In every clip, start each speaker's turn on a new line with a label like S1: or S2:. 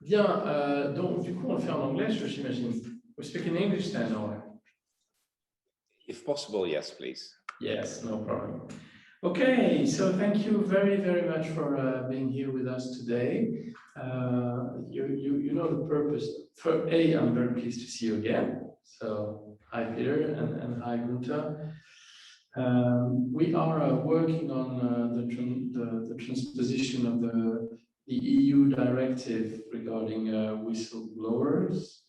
S1: Bien, donc du coup on le fait en anglais, j'imagine. We speak in English then, or?
S2: If possible, yes, please.
S1: Yes, no problem. Okay, so thank you very, very much for being here with us today. You know the purpose. For I'm very pleased to see you again. So hi Peter and hi Gunther. We are working on the transposition of the EU directive regarding whistleblowers.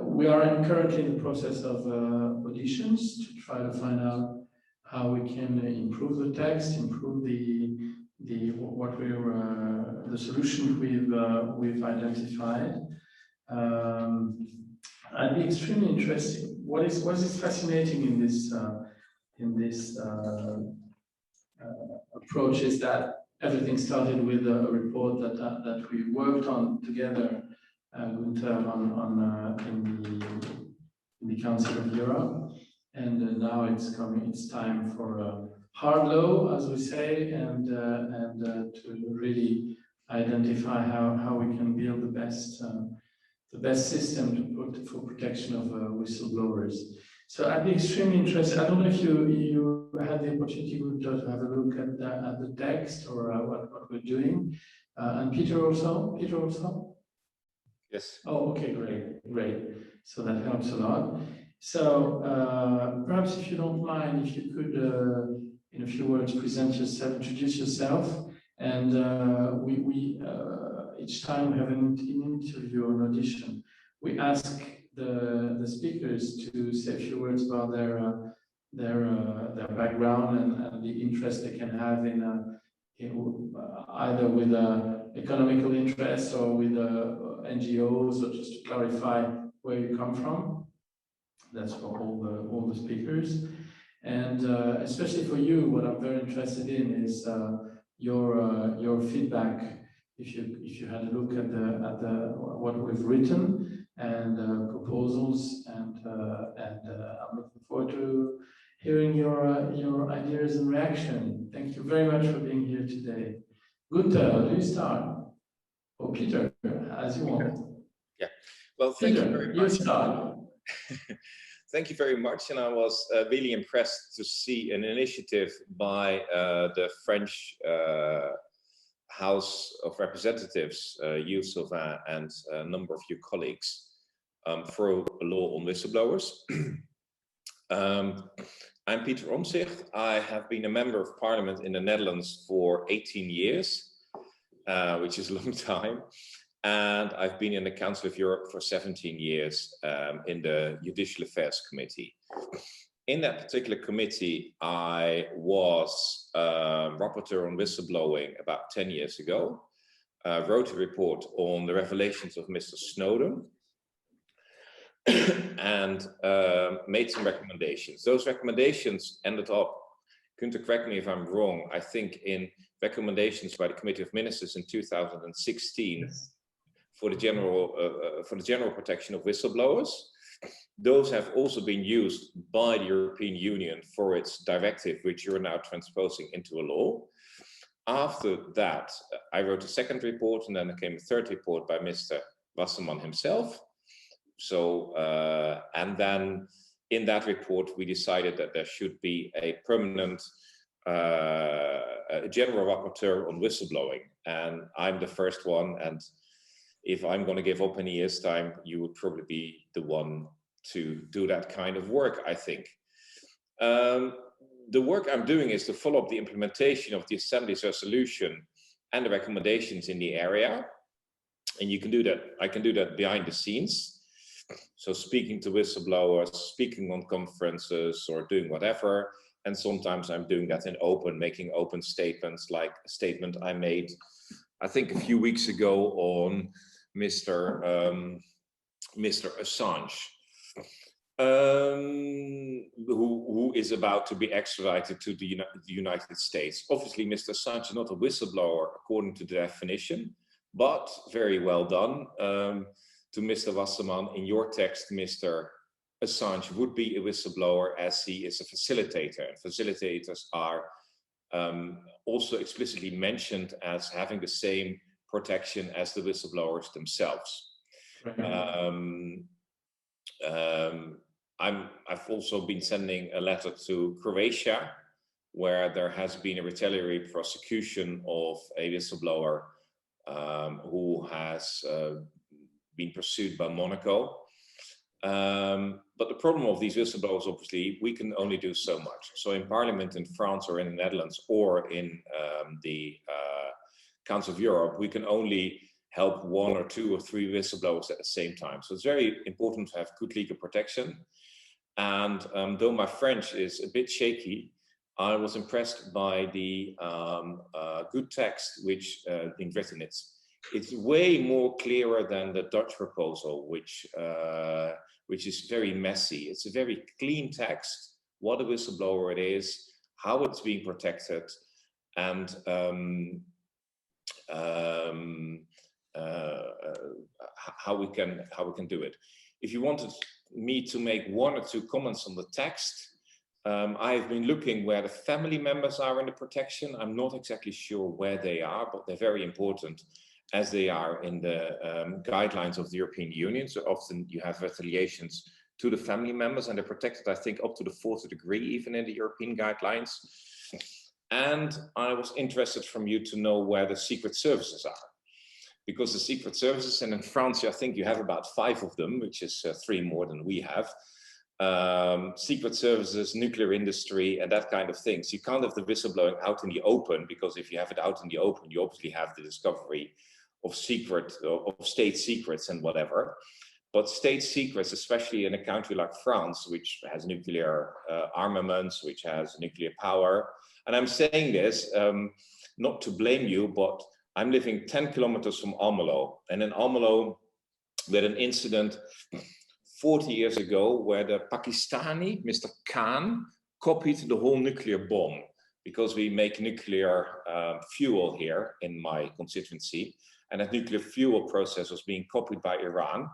S1: We are currently in the process of auditions to try to find out how we can improve the text, improve the solution we've identified. I'd be extremely interested. What is fascinating in this approach is that everything started with a report that we worked on together, Gunther, in the Council of Europe, and now it's time for hard law, as we say, and to really identify how we can build the best system for protection of whistleblowers. So I'd be extremely interested. I don't know if you had the opportunity to have a look at the text or what we're doing, and Peter also.
S2: Yes.
S1: Oh, okay, great. So that helps a lot. So perhaps if you don't mind, if you could, in a few words, present yourself, introduce yourself, and we each time we have an interview or an audition, we ask the speakers to say a few words about their background and the interest they can have in either with economical interests or with NGOs, or just to clarify where you come from. That's for all the speakers, and especially for you, what I'm very interested in is your feedback. If you had a look at what we've written and proposals, and I'm looking forward to hearing your ideas and reaction. Thank you very much for being here today. Gunther, do you start? Or Peter, as you want.
S2: Yeah. Well, thank
S1: Peter,
S2: you very much.
S1: You start.
S2: Thank you very much, and I was really impressed to see an initiative by the French House of Representatives, you, Sylvain, and a number of your colleagues for a law on whistleblowers. I'm Peter Omtzigt. I have been a member of Parliament in the Netherlands for 18 years, which is a long time. And I've been in the Council of Europe for 17 years in the Judicial Affairs Committee. In that particular committee, I was rapporteur on whistleblowing about 10 years ago, wrote a report on the revelations of Mr. Snowden, and made some recommendations. Those recommendations ended up, Gunther, correct me if I'm wrong, I think in recommendations by the Committee of Ministers in 2016. Yes. For the general protection of whistleblowers. Those have also been used by the European Union for its directive, which you're now transposing into a law. After that, I wrote a second report, and then there came a third report by Mr. Wasserman himself. So, and then in that report, we decided that there should be a permanent general rapporteur on whistleblowing, and I'm the first one. And if I'm going to give up in a year's time, you would probably be the one to do that kind of work, I think. The work I'm doing is to follow up the implementation of the Assembly's resolution and the recommendations in the area. And you can do that, I can do that behind the scenes. So speaking to whistleblowers, speaking on conferences, or doing whatever. And sometimes I'm doing that in open, making open statements, like a statement I made, I think a few weeks ago on Mr. Assange, who is about to be extradited to the United States. Obviously, Mr. Assange is not a whistleblower according to the definition, but very well done. To Mr. Wasserman, in your text, Mr. Assange would be a whistleblower as he is a facilitator. And facilitators are also explicitly mentioned as having the same protection as the whistleblowers themselves. I've also been sending a letter to Croatia, where there has been a retaliatory prosecution of a whistleblower who has been pursued by Monaco. But the problem of these whistleblowers, obviously, we can only do so much. So in Parliament in France or in the Netherlands or in the Council of Europe, we can only help 1 or 2 or 3 whistleblowers at the same time. So it's very important to have good legal protection. And though my French is a bit shaky, I was impressed by the good text which been written. It's way more clearer than the Dutch proposal, which is very messy. It's a very clean text, what a whistleblower it is, how it's being protected, and how we can do it. If you wanted me to make 1 or 2 comments on the text, I've been looking where the family members are in the protection. I'm not exactly sure where they are, but they're very important, as they are in the guidelines of the European Union. So often you have retaliations to the family members, and they're protected, I think, up to the 4th degree, even in the European guidelines. And I was interested from you to know where the secret services are. Because the secret services, and in France, I think you have about 5 of them, which is 3 more than we have. Secret services, nuclear industry, and that kind of things. You can't have the whistleblowing out in the open, because if you have it out in the open, you obviously have the discovery of state secrets and whatever. But state secrets, especially in a country like France, which has nuclear armaments, which has nuclear power. And I'm saying this not to blame you, but I'm living 10 kilometers from Almelo. And in Almelo, we had an incident 40 years ago where the Pakistani, Mr. Khan, copied the whole nuclear bomb, because we make nuclear fuel here in my constituency. And that nuclear fuel process was being copied by Iran.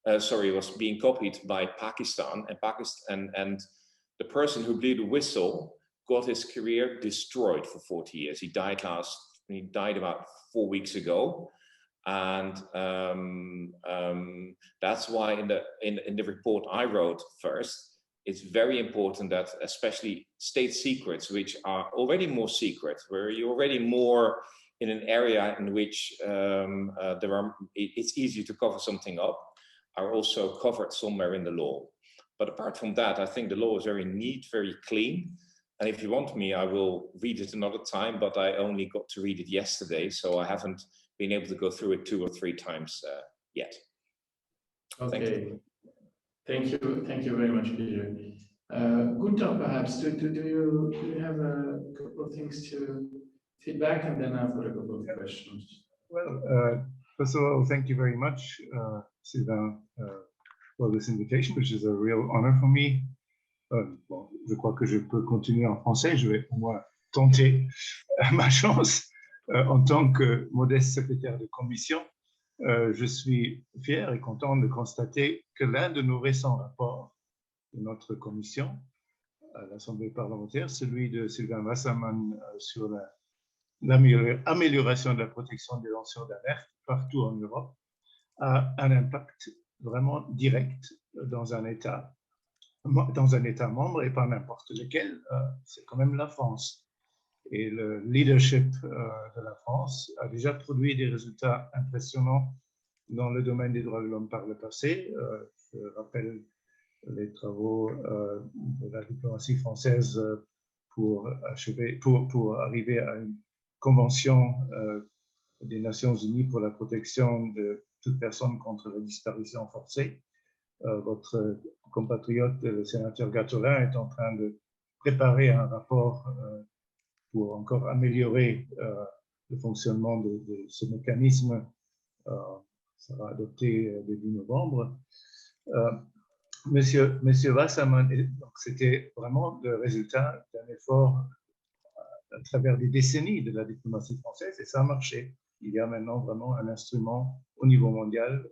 S2: Was being copied by Pakistan, and the person who blew the whistle got his career destroyed for 40 years. He died about 4 weeks ago, and that's why in the report I wrote first, it's very important that especially state secrets, which are already more secret, where you're already more in an area in which it's easier to cover something up, are also covered somewhere in the law. But apart from that, I think the law is very neat, very clean. And if you want me, I will read it another time, but I only got to read it yesterday, so I haven't been able to go through it 2 or 3 times yet.
S1: Okay. Thank you very much, Peter. Gunther, perhaps, do you have a couple of things to feedback, and then I've got a couple of questions.
S3: Well, first of all, thank you very much, Sylvain, for this invitation, which is a real honor for me. Bon, je crois que je peux continuer en français. Je vais au moins tenter ma chance en tant que modeste secrétaire de commission. Je suis fier et content de constater que l'un de nos récents rapports de notre commission à l'Assemblée parlementaire, celui de Sylvain Wasserman sur l'amélioration de la protection des lanceurs d'alerte partout en Europe, a un impact vraiment direct dans un État membre, et pas n'importe lequel, c'est quand même la France. Et le leadership de la France a déjà produit des résultats impressionnants dans le domaine des droits de l'homme par le passé. Je rappelle les travaux de la diplomatie française pour arriver à une convention des Nations Unies pour la protection de toute personne contre la disparition forcée. Votre compatriote, le sénateur Gattolin, est en train de préparer un rapport pour encore améliorer le fonctionnement de ce mécanisme. Sera adopté début novembre. Monsieur Wasserman, c'était vraiment le résultat d'un effort à travers des décennies de la diplomatie française, et ça a marché. Il y a maintenant vraiment un instrument au niveau mondial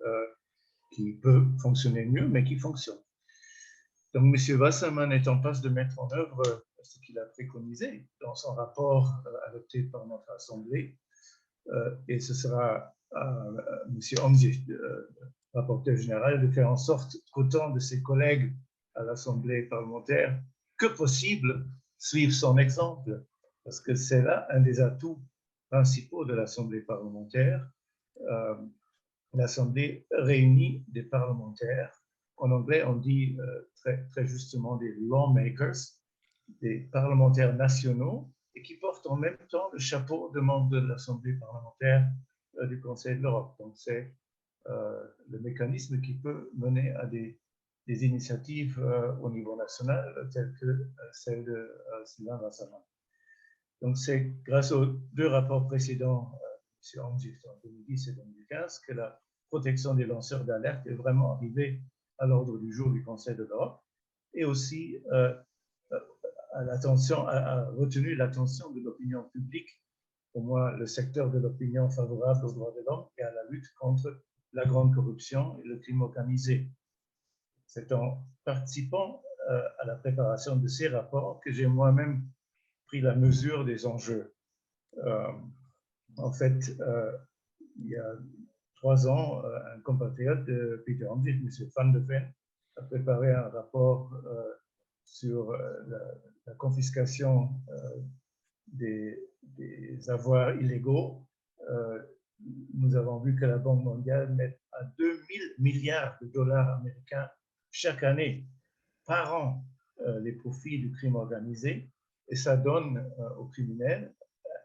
S3: qui peut fonctionner mieux, mais qui fonctionne. Donc, M. Wasserman est en passe de mettre en œuvre ce qu'il a préconisé dans son rapport adopté par notre Assemblée. Et ce sera à M. Omtzigt, rapporteur général, de faire en sorte qu'autant de ses collègues à l'Assemblée parlementaire que possible suivent son exemple, parce que c'est là un des atouts principaux de l'Assemblée parlementaire. L'Assemblée réunit des parlementaires. En anglais, on dit très justement des lawmakers, des parlementaires nationaux, et qui portent en même temps le chapeau de membre de l'Assemblée parlementaire du Conseil de l'Europe. Donc, c'est le mécanisme qui peut mener à des initiatives au niveau national, telles que celle de Sylvain Wasserman. Donc, c'est grâce aux deux rapports précédents, M. Omtzigt en 2010 et 2015, que la protection des lanceurs d'alerte est vraiment arrivée à l'ordre du jour du Conseil de l'Europe, et aussi a retenu l'attention de l'opinion publique, au moins le secteur de l'opinion favorable aux droits de l'homme et à la lutte contre la grande corruption et le crime organisé. C'est en participant à la préparation de ces rapports que j'ai moi-même pris la mesure des enjeux. En fait, il y a 3 ans, un compatriote de Peter Omtzigt, M. Van de Ven, a préparé un rapport sur la confiscation des avoirs illégaux. Nous avons vu que la Banque mondiale met à 2000 milliards de dollars américains chaque année, par an, les profits du crime organisé, et ça donne aux criminels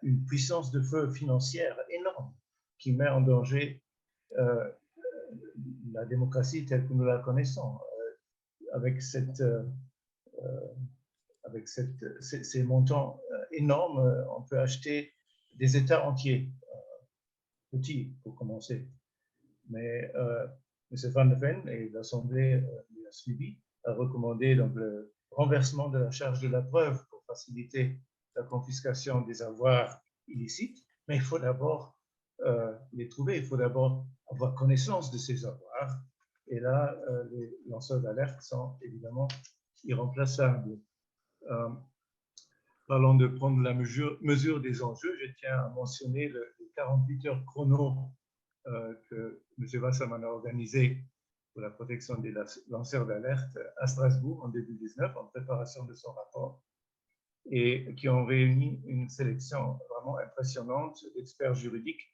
S3: une puissance de feu financière énorme qui met en danger la démocratie telle que nous la connaissons. Avec ces montants énormes, on peut acheter des États entiers, petits pour commencer. Mais M. Van de Ven et l'Assemblée lui a suivi, a recommandé donc, le renversement de la charge de la preuve pour faciliter la confiscation des avoirs illicites. Mais il faut d'abord les trouver, il faut d'abord avoir connaissance de ces avoirs. Et là, les lanceurs d'alerte sont évidemment irremplaçables. Parlant de prendre la mesure des enjeux, je tiens à mentionner les 48 heures chrono que M. Wasserman a organisé pour la protection des lanceurs d'alerte à Strasbourg en 2019 en préparation de son rapport, et qui ont réuni une sélection vraiment impressionnante d'experts juridiques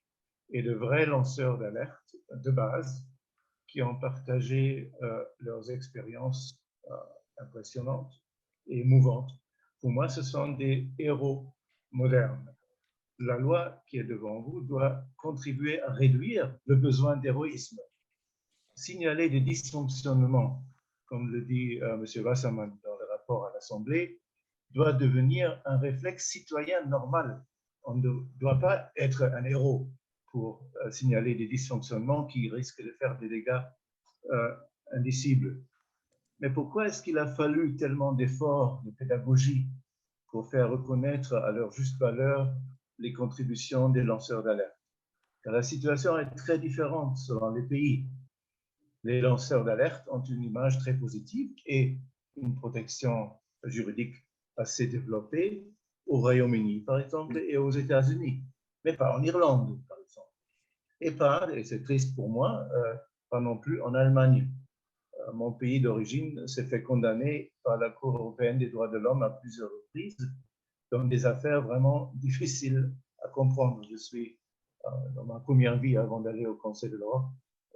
S3: et de vrais lanceurs d'alerte de base qui ont partagé leurs expériences impressionnantes et émouvantes. Pour moi, ce sont des héros modernes. La loi qui est devant vous doit contribuer à réduire le besoin d'héroïsme. Signaler des dysfonctionnements, comme le dit M. Wasserman dans le rapport à l'Assemblée, doit devenir un réflexe citoyen normal. On ne doit pas être un héros pour signaler des dysfonctionnements qui risquent de faire des dégâts indicibles. Mais pourquoi est-ce qu'il a fallu tellement d'efforts de pédagogie pour faire reconnaître à leur juste valeur les contributions des lanceurs d'alerte? Car la situation est très différente selon les pays. Les lanceurs d'alerte ont une image très positive et une protection juridique assez développée au Royaume-Uni, par exemple, et aux États-Unis, mais pas en Irlande, par exemple. Et pas, et c'est triste pour moi, pas non plus en Allemagne. Mon pays d'origine s'est fait condamner par la Cour européenne des droits de l'homme à plusieurs reprises dans des affaires vraiment difficiles à comprendre. Je suis, dans ma première vie, avant d'aller au Conseil de l'Europe,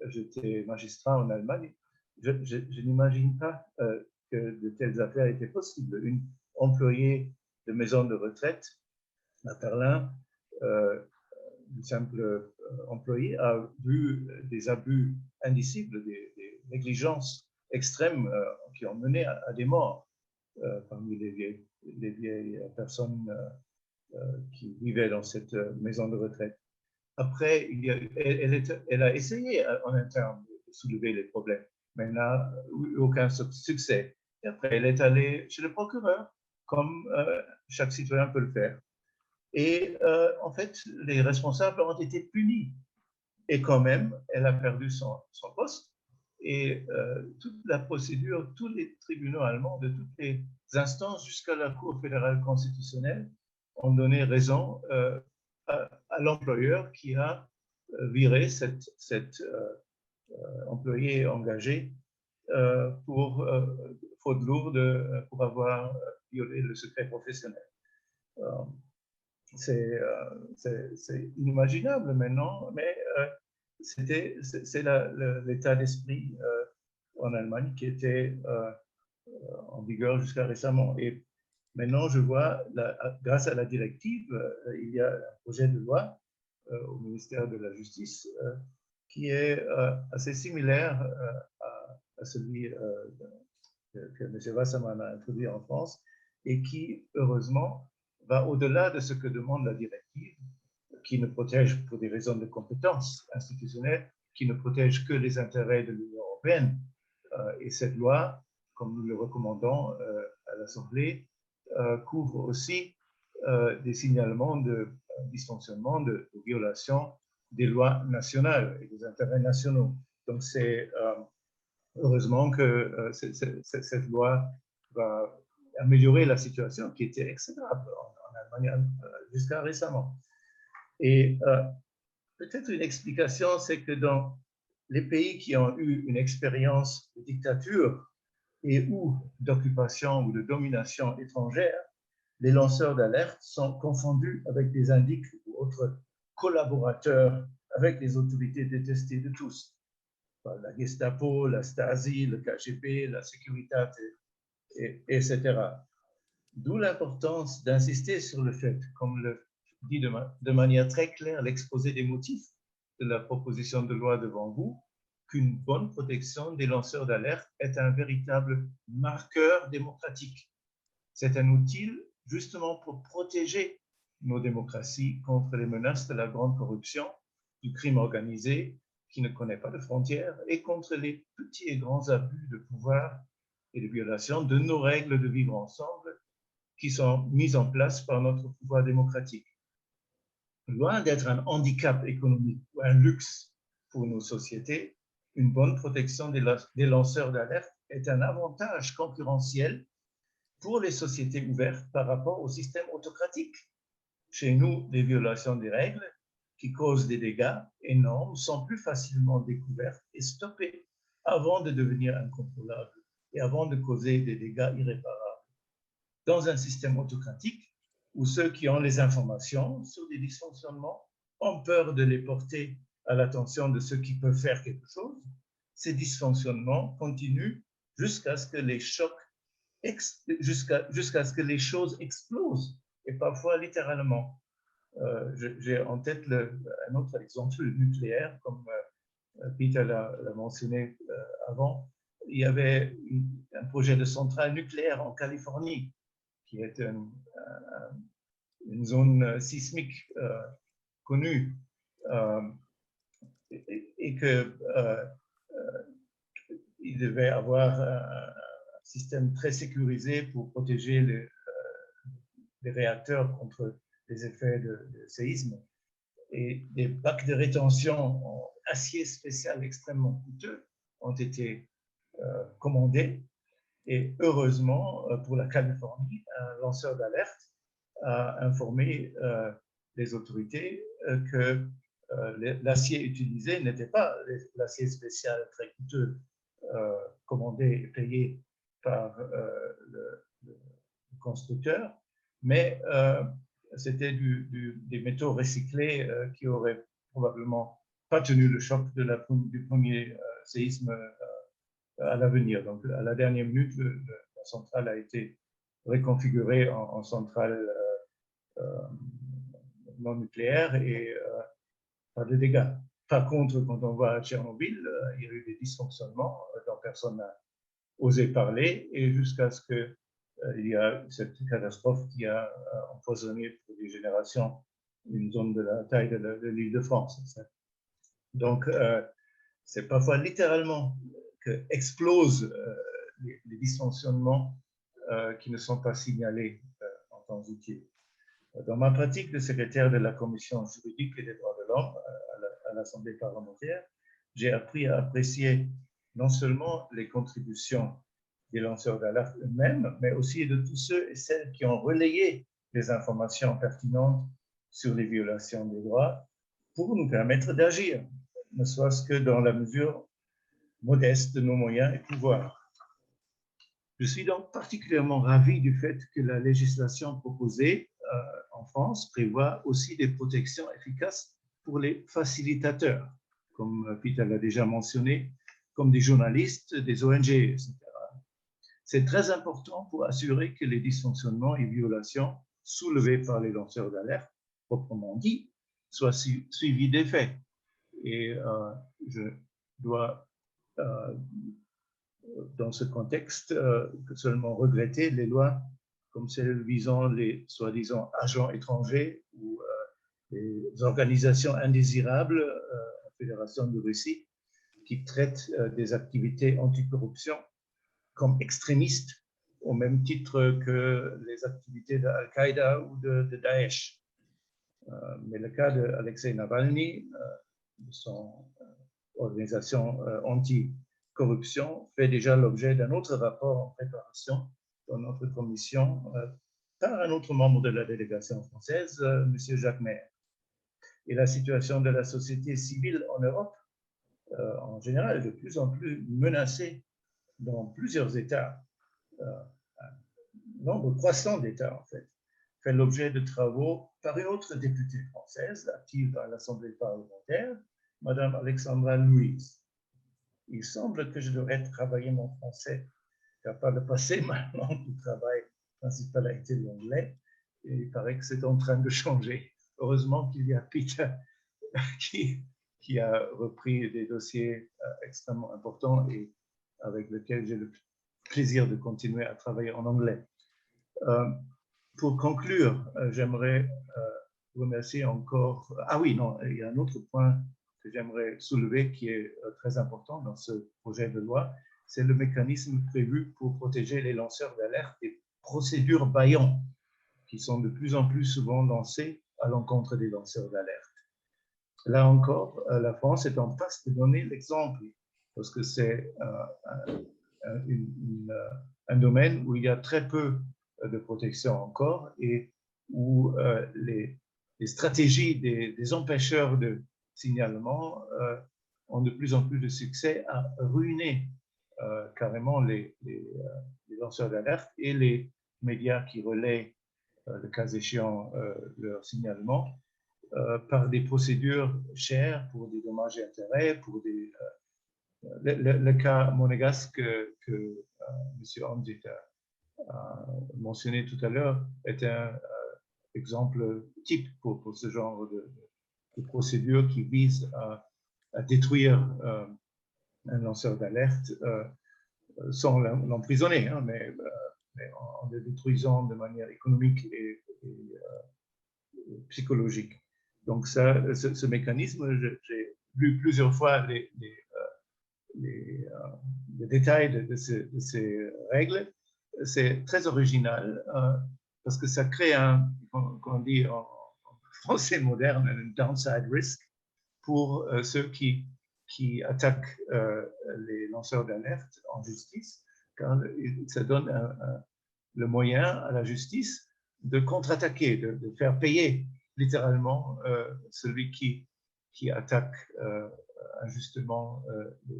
S3: j'étais magistrat en Allemagne. Je n'imagine pas que de telles affaires étaient possibles. Une employée de maison de retraite à Berlin, une simple employée, a vu des abus indicibles, des négligences extrêmes qui ont mené à des morts parmi les vieilles personnes qui vivaient dans cette maison de retraite. Après, elle a essayé en interne de soulever les problèmes, mais n'a eu aucun succès. Et après, elle est allée chez le procureur, comme chaque citoyen peut le faire. Et en fait, les responsables ont été punis. Et quand même, elle a perdu son poste. Et toute la procédure, tous les tribunaux allemands de toutes les instances jusqu'à la Cour fédérale constitutionnelle ont donné raison à l'employeur qui a viré cet employé engagé pour faute lourde, pour avoir violé le secret professionnel. C'est inimaginable maintenant, mais c'est l'état d'esprit en Allemagne qui était en vigueur jusqu'à récemment. Et maintenant, je vois, grâce à la directive, il y a un projet de loi au ministère de la Justice qui est assez similaire à celui que M. Wasserman a introduit en France et qui, heureusement, va au-delà de ce que demande la directive, qui ne protège, pour des raisons de compétences institutionnelles, qui ne protège que les intérêts de l'Union européenne. Et cette loi, comme nous le recommandons à l'Assemblée, couvre aussi des signalements de dysfonctionnement, de violation des lois nationales et des intérêts nationaux. Donc, c'est heureusement que cette loi va améliorer la situation qui était exécrable en Allemagne jusqu'à récemment. Et peut-être une explication, c'est que dans les pays qui ont eu une expérience de dictature et ou d'occupation ou de domination étrangère, les lanceurs d'alerte sont confondus avec des indiques ou autres collaborateurs avec les autorités détestées de tous. La Gestapo, la Stasi, le KGB, la Securitate, etc. D'où l'importance d'insister sur le fait, comme le dit de manière très claire l'exposé des motifs de la proposition de loi devant vous, qu'une bonne protection des lanceurs d'alerte est un véritable marqueur démocratique. C'est un outil justement pour protéger nos démocraties contre les menaces de la grande corruption, du crime organisé qui ne connaît pas de frontières et contre les petits et grands abus de pouvoir et de violation de nos règles de vivre ensemble qui sont mises en place par notre pouvoir démocratique. Loin d'être un handicap économique ou un luxe pour nos sociétés, une bonne protection des lanceurs d'alerte est un avantage concurrentiel pour les sociétés ouvertes par rapport au système autocratique. Chez nous, les violations des règles qui causent des dégâts énormes sont plus facilement découvertes et stoppées avant de devenir incontrôlables et avant de causer des dégâts irréparables. Dans un système autocratique, où ceux qui ont les informations sur des dysfonctionnements ont peur de les porter à l'attention de ceux qui peuvent faire quelque chose, ces dysfonctionnements continuent jusqu'à ce que les chocs, jusqu'à ce que les choses explosent, et parfois littéralement. J'ai en tête un autre exemple, le nucléaire, comme Peter l'a mentionné avant. Il y avait un projet de centrale nucléaire en Californie, qui est une zone sismique connue, et que il devait avoir un système très sécurisé pour protéger les réacteurs contre les effets de séisme. Et des bacs de rétention en acier spécial extrêmement coûteux ont été commandés. Et heureusement, pour la Californie, un lanceur d'alerte a informé les autorités que l'acier utilisé n'était pas l'acier spécial très coûteux commandé et payé par le constructeur, mais c'était des métaux recyclés qui auraient probablement pas tenu le choc du premier séisme à l'avenir. Donc, à la dernière minute, la centrale a été reconfigurée en centrale non nucléaire et pas de dégâts. Par contre, quand on va à Tchernobyl, il y a eu des dysfonctionnements dont personne n'a osé parler, et jusqu'à ce qu'il y a cette catastrophe qui a empoisonné pour des générations une zone de la taille de l'île de France. Donc, c'est parfois littéralement que explosent les dysfonctionnements qui ne sont pas signalés en temps utile. Dans ma pratique de secrétaire de la Commission juridique et des droits de l'homme à l'Assemblée parlementaire, j'ai appris à apprécier non seulement les contributions des lanceurs d'alerte eux-mêmes, mais aussi de tous ceux et celles qui ont relayé des informations pertinentes sur les violations des droits pour nous permettre d'agir, ne soit-ce que dans la mesure modeste de nos moyens et pouvoirs. Je suis donc particulièrement ravi du fait que la législation proposée en France prévoit aussi des protections efficaces pour les facilitateurs, comme Peter l'a déjà mentionné, comme des journalistes, des ONG, etc. C'est très important pour assurer que les dysfonctionnements et violations soulevés par les lanceurs d'alerte, proprement dit, soient suivis des faits. Et je dois, dans ce contexte, seulement regretter les lois comme celles visant les soi-disant agents étrangers ou les organisations indésirables en Fédération de Russie qui traitent des activités anticorruption comme extrémistes au même titre que les activités de Al-Qaïda ou de Daesh. Mais le cas d'Alexei Navalny, de son organisation anti-corruption, fait déjà l'objet d'un autre rapport en préparation dans notre commission par un autre membre de la délégation française, M. Jacques Maire. Et la situation de la société civile en Europe, en général, est de plus en plus menacée dans plusieurs États, un nombre croissant d'États en fait l'objet de travaux par une autre députée française, active à l'Assemblée parlementaire, Madame Alexandra Louise. Il semble que je devrais travailler mon français, car par le passé, ma langue de travail principale a été l'anglais, et il paraît que c'est en train de changer. Heureusement qu'il y a Peter qui a repris des dossiers extrêmement importants et avec lequel j'ai le plaisir de continuer à travailler en anglais. Pour conclure, j'aimerais remercier encore... Ah oui, non, il y a un autre point que j'aimerais soulever qui est très important dans ce projet de loi, c'est le mécanisme prévu pour protéger les lanceurs d'alerte des procédures bâillons qui sont de plus en plus souvent lancées à l'encontre des lanceurs d'alerte. Là encore, la France est en passe de donner l'exemple parce que c'est un domaine où il y a très peu de protection encore et où les stratégies des empêcheurs de signalement ont de plus en plus de succès à ruiner carrément les lanceurs d'alerte et les médias qui relaient, le cas échéant, leur signalement par des procédures chères pour des dommages et intérêts, pour des... le cas monégasque que M. Omtzigt a mentionné tout à l'heure est un exemple type pour ce genre de procédure qui vise à détruire un lanceur d'alerte sans l'emprisonner, hein, mais en le détruisant de manière économique et psychologique. Donc ça, ce mécanisme, j'ai lu plusieurs fois les détails de ces règles. C'est très original parce que ça crée comme on dit en français moderne, un downside risk pour ceux qui attaquent les lanceurs d'alerte en justice, car ça donne le moyen à la justice de contre-attaquer, de faire payer littéralement celui qui attaque injustement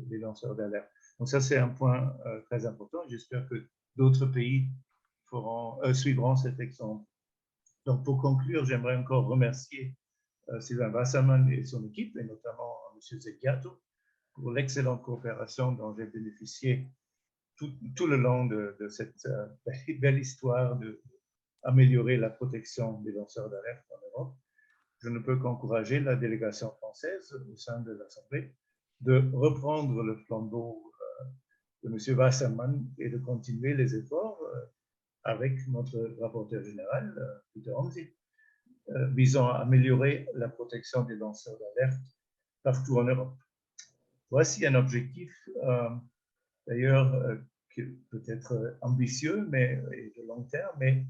S3: les lanceurs d'alerte. Donc ça, c'est un point très important. J'espère que d'autres pays suivront cet exemple. Donc pour conclure, j'aimerais encore remercier Sylvain Wasserman et son équipe, et notamment M. Zeggiato, pour l'excellente coopération dont j'ai bénéficié tout le long de cette belle histoire d'améliorer la protection des lanceurs d'alerte en Europe. Je ne peux qu'encourager la délégation française au sein de l'Assemblée de reprendre le flambeau de M. Wasserman et de continuer les efforts avec notre rapporteur général, Peter Omtzigt, visant à améliorer la protection des lanceurs d'alerte partout en Europe. Voici un objectif, d'ailleurs, qui peut être ambitieux mais, et de long terme, mais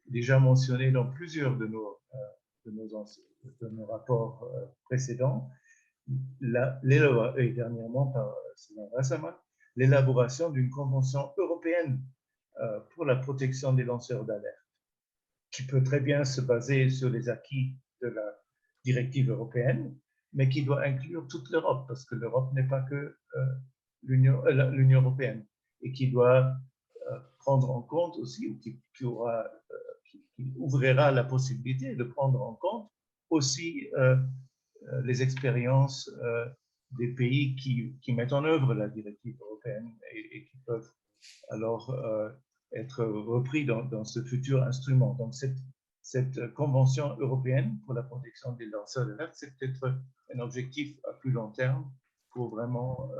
S3: déjà mentionné dans plusieurs de nos rapports précédents, et dernièrement par Sylvain Wasserman, l'élaboration d'une convention européenne pour la protection des lanceurs d'alerte, qui peut très bien se baser sur les acquis de la directive européenne, mais qui doit inclure toute l'Europe, parce que l'Europe n'est pas que l'Union européenne, et qui doit prendre en compte aussi, ou qui ouvrira la possibilité de prendre en compte aussi les expériences des pays qui mettent en œuvre la directive européenne et qui peuvent alors être repris dans ce futur instrument. Donc cette convention européenne pour la protection des lanceurs d'alerte, c'est peut-être un objectif à plus long terme pour vraiment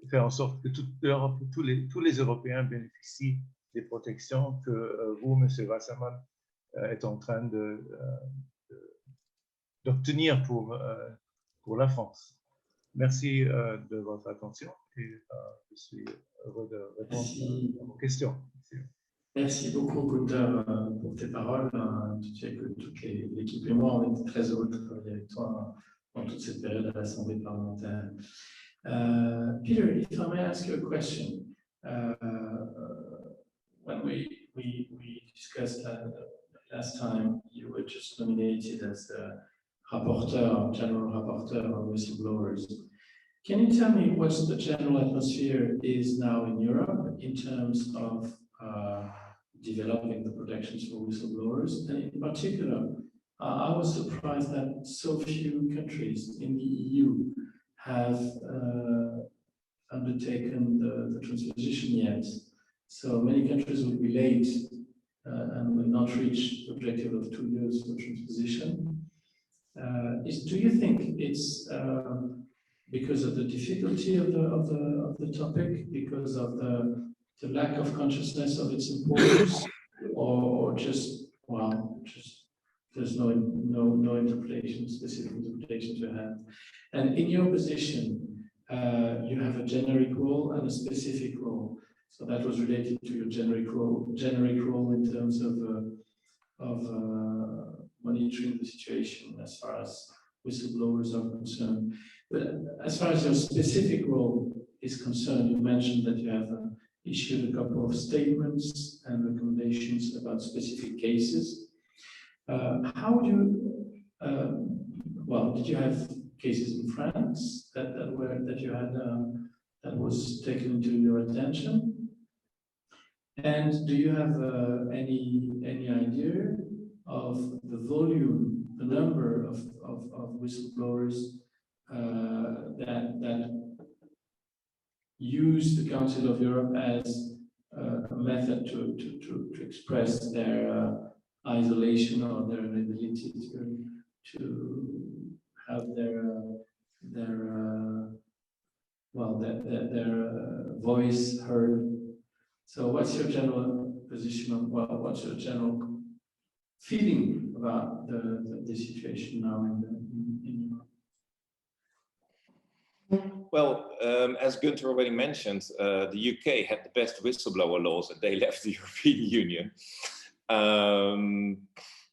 S3: faire en sorte que toute l'Europe, tous les Européens bénéficient des protections que vous, M. Wasserman, êtes en train d'obtenir pour la France. Merci de votre attention et je suis heureux de répondre à vos questions.
S1: Merci beaucoup, Gunther, pour tes paroles. Tu sais que toute l'équipe et moi, on était très heureux de travailler avec toi dans toute cette période à l'Assemblée parlementaire. Peter, if I may ask you a question. When we discussed last time, you were just nominated as the rapporteur, general rapporteur on whistleblowers. Can you tell me what the general atmosphere is now in Europe in terms of developing the protections for whistleblowers? And in particular, I was surprised that so few countries in the EU have undertaken the transposition yet. So many countries will be late and will not reach the objective of 2 years for transposition. Do you think it's because of the difficulty of the topic, because of the lack of consciousness of its importance, or just there's no interpretation, specific interpretation to have? And in your position, you have a generic role and a specific role. So that was related to your generic role in terms of monitoring the situation as far as whistleblowers are concerned. But as far as your specific role is concerned, you mentioned that you have issued a couple of statements and recommendations about specific cases. How would you, did you have cases in France that you had that was taken into your attention? And do you have any idea of the volume, the number of whistleblowers that use the Council of Europe as a method to express their isolation or their inability to have their voice heard? So what's your general position on, what's your general feeling about the situation now in Europe?
S2: Well, as Gunther already mentioned, the UK had the best whistleblower laws and they left the European Union.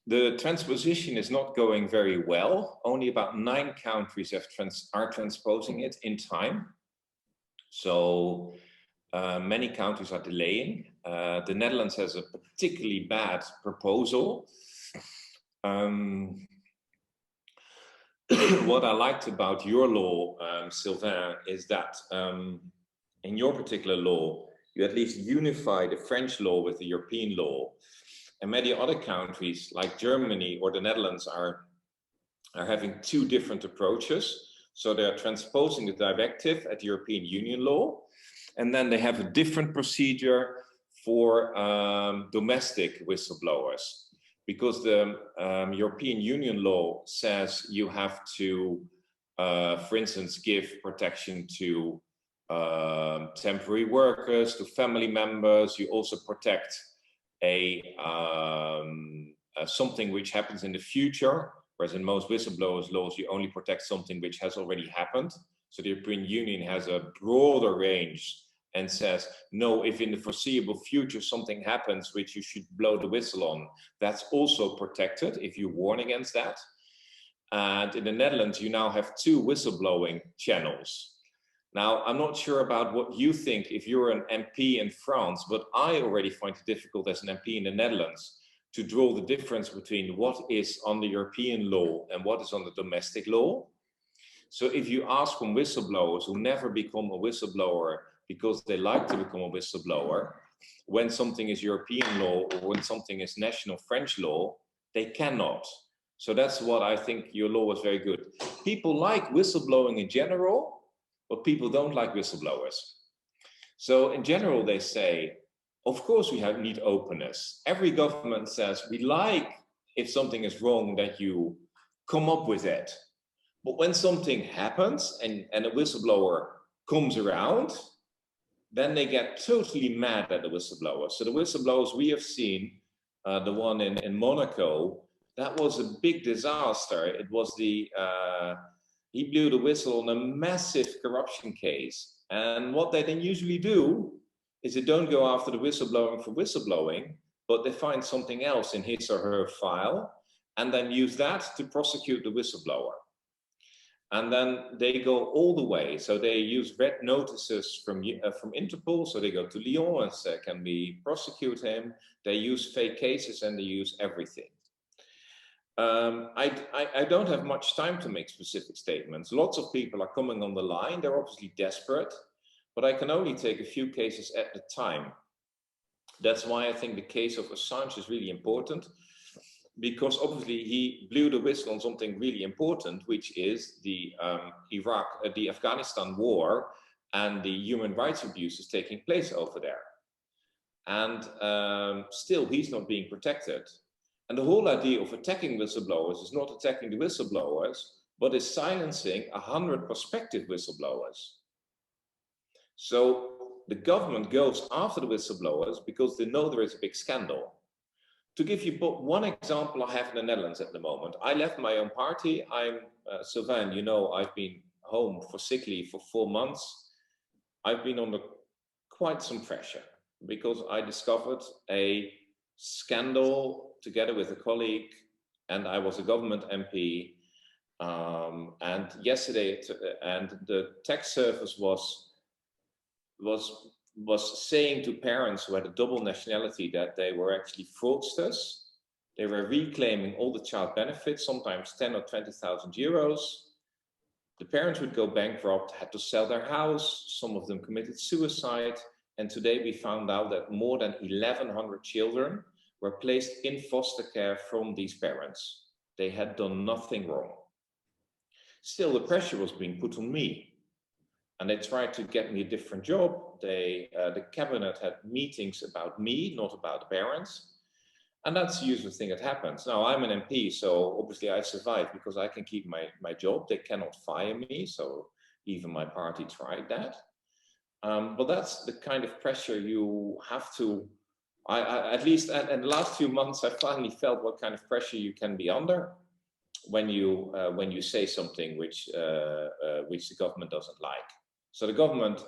S2: The transposition is not going very well. Only about 9 countries are transposing it in time. So many countries are delaying. The Netherlands has a particularly bad proposal. What I liked about your law, Sylvain, is that in your particular law, you at least unify the French law with the European law. And many other countries like Germany or the Netherlands are having 2 different approaches. So they're transposing the directive at European Union law, and then they have a different procedure for domestic whistleblowers, because the European Union law says you have to, for instance, give protection to temporary workers, to family members. You also protect something which happens in the future, whereas in most whistleblowers laws, you only protect something which has already happened. So the European Union has a broader range and says, no, if in the foreseeable future something happens which you should blow the whistle on, that's also protected if you warn against that. And in the Netherlands, you now have 2 whistleblowing channels. Now, I'm not sure about what you think if you're an MP in France, but I already find it difficult as an MP in the Netherlands to draw the difference between what is under European law and what is under domestic law. So if you ask from whistleblowers who never become a whistleblower because they like to become a whistleblower, when something is European law or when something is national French law, they cannot. So that's what I think your law is very good. People like whistleblowing in general, but people don't like whistleblowers. So in general, they say, of course we need openness. Every government says, we like if something is wrong that you come up with it. But when something happens and a whistleblower comes around, then they get totally mad at the whistleblowers. So the whistleblowers we have seen, the one in Monaco, that was a big disaster. It was he blew the whistle on a massive corruption case. And what they then usually do is they don't go after the whistleblowing for whistleblowing, but they find something else in his or her file and then use that to prosecute the whistleblower. And then they go all the way. So they use red notices from Interpol. So they go to Lyon and say, can we prosecute him? They use fake cases and they use everything. I don't have much time to make specific statements. Lots of people are coming on the line. They're obviously desperate, but I can only take a few cases at a time. That's why I think the case of Assange is really important, because obviously he blew the whistle on something really important, which is the Afghanistan war and the human rights abuses taking place over there. And still he's not being protected. And the whole idea of attacking whistleblowers is not attacking the whistleblowers, but is silencing 100 prospective whistleblowers. So the government goes after the whistleblowers because they know there is a big scandal. To give you one example I have in the Netherlands at the moment, I left my own party. Sylvain, you know, I've been home for sick leave for 4 months. I've been under quite some pressure because I discovered a scandal together with a colleague, and I was a government MP. And yesterday, and the tax service was saying to parents who had a double nationality that they were actually fraudsters. They were reclaiming all the child benefits, sometimes 10 or 20,000 euros. The parents would go bankrupt, had to sell their house. Some of them committed suicide. And today we found out that more than 1,100 children were placed in foster care from these parents. They had done nothing wrong. Still, the pressure was being put on me. And they tried to get me a different job. The cabinet had meetings about me, not about the parents. And that's the usual thing that happens. Now, I'm an MP, so obviously I survived because I can keep my job. They cannot fire me, so even my party tried that. But that's the kind of pressure you have to, at least in the last few months, I finally felt what kind of pressure you can be under when you say something which the government doesn't like. So the government,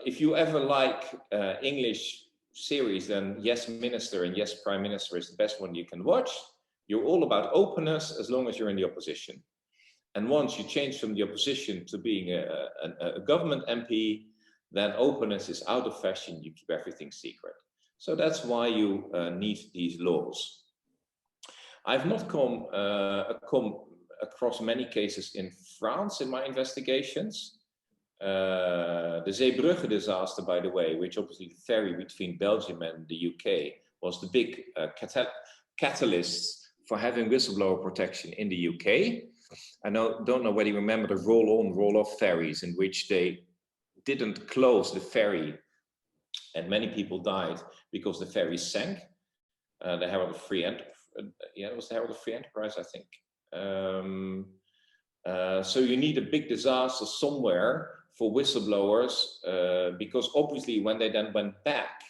S2: if you ever like English series, then Yes Minister and Yes Prime Minister is the best one you can watch. You're all about openness as long as you're in the opposition. And once you change from the opposition to being a government MP, then openness is out of fashion. You keep everything secret. So that's why you need these laws. I've not come across many cases in France in my investigations. The Zeebrugge disaster, by the way, which obviously the ferry between Belgium and the UK was the big catalyst for having whistleblower protection in the UK. I don't know whether you remember the roll-on, roll-off ferries in which they didn't close the ferry and many people died because the ferry sank. The Herald of Free it was the Herald of Free Enterprise, I think. So you need a big disaster somewhere for whistleblowers, because obviously when they then went back,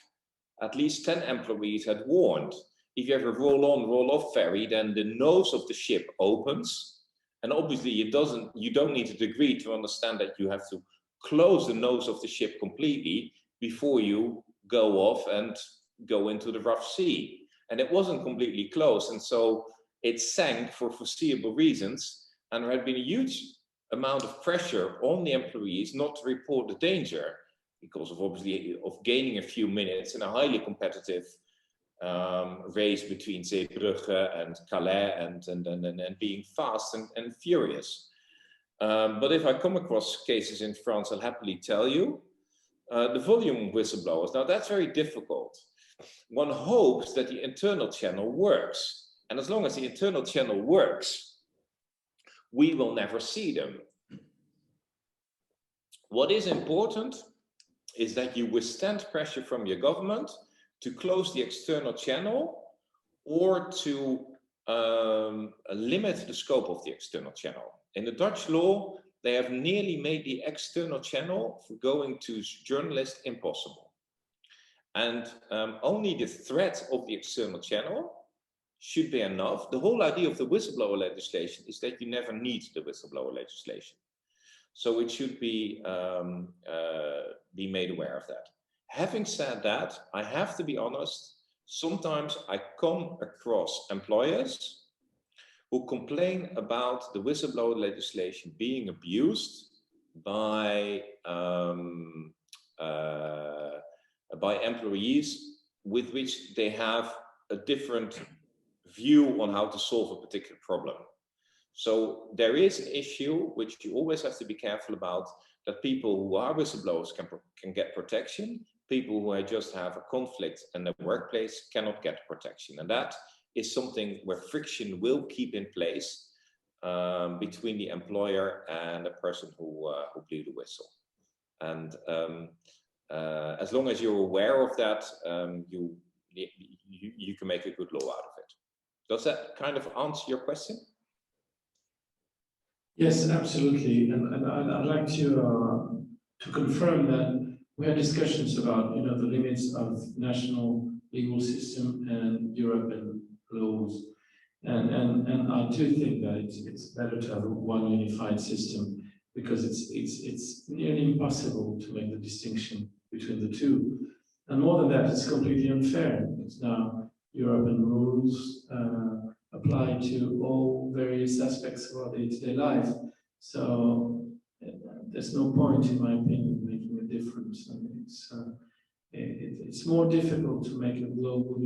S2: at least 10 employees had warned, if you have a roll-on, roll-off ferry, then the nose of the ship opens. And obviously you don't need a degree to understand that you have to close the nose of the ship completely before you go off and go into the rough sea. And it wasn't completely closed. And so it sank for foreseeable reasons. And there had been a huge amount of pressure on the employees not to report the danger, because of obviously of gaining a few minutes in a highly competitive race between Zeebrugge and Calais and being fast and furious. But if I come across cases in France, I'll happily tell you. The volume of whistleblowers, now that's very difficult. One hopes that the internal channel works. And as long as the internal channel works, we will never see them. What is important is that you withstand pressure from your government to close the external channel or to limit the scope of the external channel. In the Dutch law, they have nearly made the external channel for going to journalists impossible. And only the threat of the external channel should be enough. The whole idea of the whistleblower legislation is that you never need the whistleblower legislation. So it should be made aware of that. Having said that, I have to be honest, sometimes I come across employers who complain about the whistleblower legislation being abused by employees with which they have a different view on how to solve a particular problem. So there is an issue which you always have to be careful about, that people who are whistleblowers can get protection. People who just have a conflict in the workplace cannot get protection. And that is something where friction will keep in place between the employer and the person who blew the whistle. And as long as you're aware of that, you can make a good law out of it. Does that kind of answer your question?
S1: Yes, absolutely. And I'd like to confirm that we had discussions about, the limits of national legal system and European laws. And I do think that it's better to have one unified system, because it's nearly impossible to make the distinction between the two. And more than that, it's completely unfair. It's now European rules apply to all various aspects of our day-to-day life. So there's no point, in my opinion, making a difference. And it's more difficult to make a global,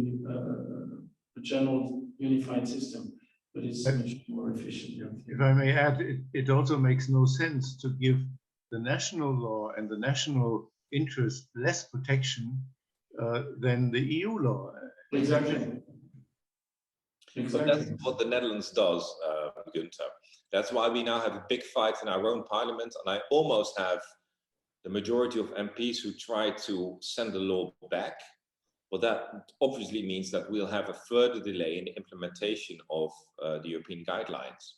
S1: a general unified system, but it's much more efficient.
S3: If I may add, it also makes no sense to give the national law and the national interest less protection than the EU law.
S1: Exactly.
S2: But that's what the Netherlands does, Gunther. That's why we now have a big fight in our own parliament, and I almost have the majority of MPs who try to send the law back. But that obviously means that we'll have a further delay in the implementation of the European guidelines.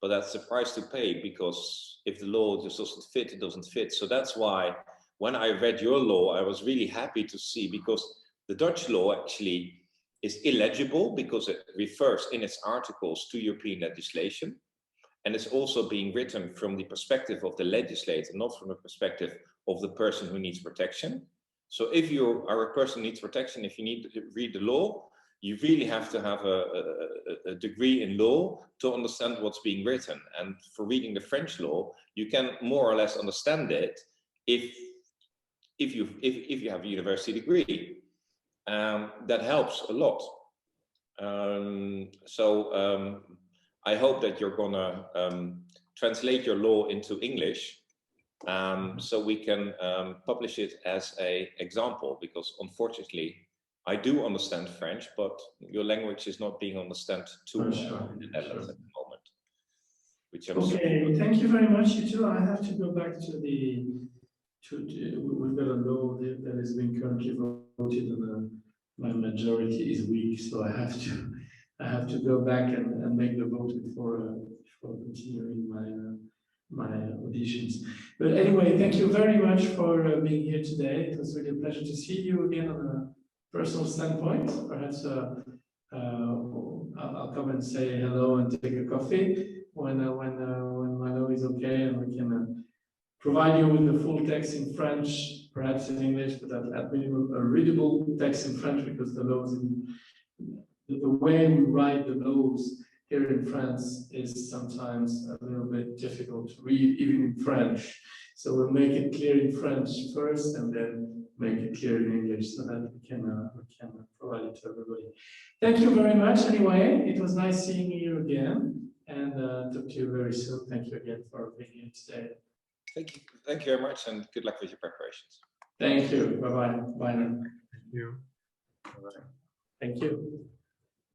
S2: But that's the price to pay, because if the law just doesn't fit, it doesn't fit. So that's why when I read your law, I was really happy to see, because the Dutch law actually is illegible because it refers in its articles to European legislation. And it's also being written from the perspective of the legislator, not from the perspective of the person who needs protection. So if you are a person who needs protection, if you need to read the law, you really have to have a degree in law to understand what's being written. And for reading the French law, you can more or less understand it if you have a university degree. That helps a lot. I hope that you're gonna translate your law into English, so we can publish it as an example, because unfortunately I do understand French, but your language is not being understood too well in the Netherlands at the moment. Which I'm
S1: okay, thank you very much, you two. I have to go back to we've got a law that is being currently voted, and my majority is weak, so I have to go back and make the vote before continuing my auditions. But anyway, thank you very much for being here today. It was really a pleasure to see you again on a personal standpoint. Perhaps I'll come and say hello and take a coffee when my law is okay, and we can provide you with the full text in French, perhaps in English, but at minimum a readable text in French, because the laws, the way we write the laws here in France is sometimes a little bit difficult to read, even in French. So we'll make it clear in French first and then make it clear in English so that we can provide it to everybody. Thank you very much anyway. It was nice seeing you again and talk to you very soon. Thank you again for being here today.
S2: Thank you. Thank you very much and good luck with your preparations.
S1: Thank you. Bye-bye. Bye now.
S3: Thank you.
S1: Thank you.